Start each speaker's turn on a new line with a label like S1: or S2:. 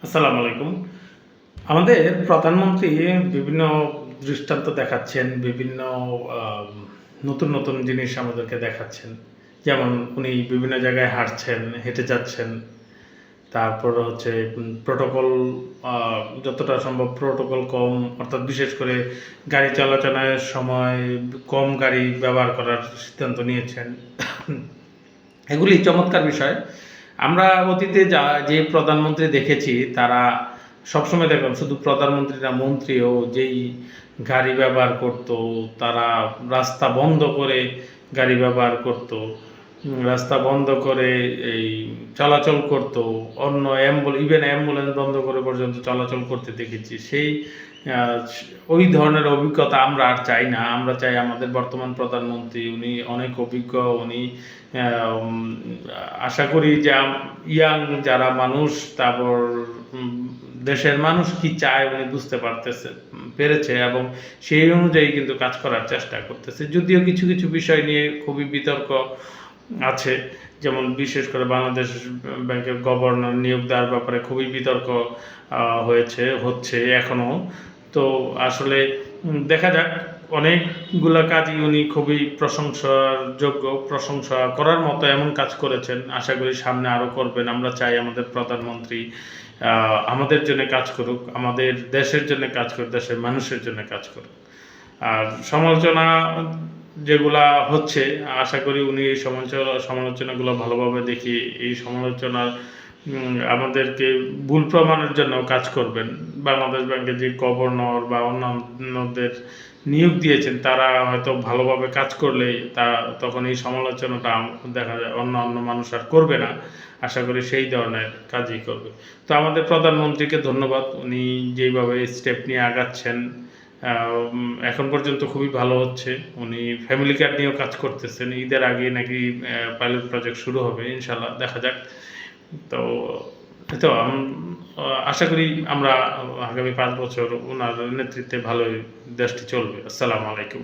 S1: আসসালামু আলাইকুম। আমাদের প্রধানমন্ত্রী বিভিন্ন দৃষ্টান্ত দেখাচ্ছেন, বিভিন্ন আম নতুন জিনিস আমাদেরকে দেখাচ্ছেন। যেমন উনি বিভিন্ন জায়গায় হাঁটছেন, হেঁটে যাচ্ছেন। তারপর হচ্ছে প্রোটোকল আ যতটা সম্ভব প্রোটোকল কম, অর্থাৎ বিশেষ করে গাড়ি চলাচলের সময় কম গাড়ি ব্যবহার করার সিদ্ধান্ত নিয়েছেন। এগুলি চমৎকার বিষয়। আমরা অতীতে যে প্রধানমন্ত্রী দেখেছি তারা সবসময় দেখলাম শুধু প্রধানমন্ত্রী না, মন্ত্রীও যেই গাড়ি ব্যবহার করত, তারা রাস্তা বন্ধ করে গাড়ি ব্যবহার করত। রাস্তা বন্ধ করে এই চলাচল করত। অন্য ইভেন অ্যাম্বুলেন্স বন্ধ করে পর্যন্ত চলাচল করতে দেখেছি। সেই আ ওই ধরনের অভিজ্ঞতা আমরা আর চাই না। আমরা চাই আমাদের বর্তমান প্রধানমন্ত্রী উনি অনেক অভিজ্ঞ, উনি উম আশা করি যে ইয়াং যারা মানুষ, তারপর দেশের মানুষ কি চায় উনি বুঝতে পেরেছে এবং সেই অনুযায়ী কিন্তু কাজ করার চেষ্টা করতেছে। যদিও কিছু বিষয় নিয়ে খুবই বিতর্ক আছে। যেমন বিশেষ করে বাংলাদেশ ব্যাংকের গভর্নর নিয়োগ দেওয়ার ব্যাপারে খুবই বিতর্ক হচ্ছে এখনো। তো আসলে দেখা যাক, অনেকগুলা কাজই উনি খুবই প্রশংসার যোগ্য, প্রশংসা করার মতো এমন কাজ করেছেন। আশা করি সামনে আরও করবেন। আমরা চাই আমাদের প্রধানমন্ত্রী আমাদের জন্য কাজ করুক, আমাদের দেশের জন্য কাজ করুক, দেশের মানুষের জন্য কাজ করুক। আর সমালোচনা যেগুলা হচ্ছে, আশা করি উনি এই সমালোচনাগুলো ভালোভাবে দেখে এই সমালোচনার আমাদেরকে ভুল প্রমাণের জন্য কাজ করবেন। বাংলাদেশ ব্যাংকের যে গভর্নর বা অন্যান্যদের নিয়োগ দিয়েছেন তারা হয়তো ভালোভাবে কাজ করলে তখন এই সমালোচনাটা দেখা যায় অন্য মানুষ আর করবে না। আশা করি সেই ধরনের কাজই করবে। তো আমাদের প্রধানমন্ত্রীকে ধন্যবাদ। উনি যেইভাবে স্টেপ নিয়ে আগাচ্ছেন এখন পর্যন্ত খুবই ভালো হচ্ছে। উনি ফ্যামিলি কার্ড নিয়েও কাজ করতেছেন। ঈদের আগে নাকি পাইলট প্রজেক্ট শুরু হবে। ইনশাআল্লাহ দেখা যাক। তো তো আশা করি আমরা আগামী ৫ বছর উনার নেতৃত্বে ভালোই দেশটি চলবে। আসসালামু আলাইকুম।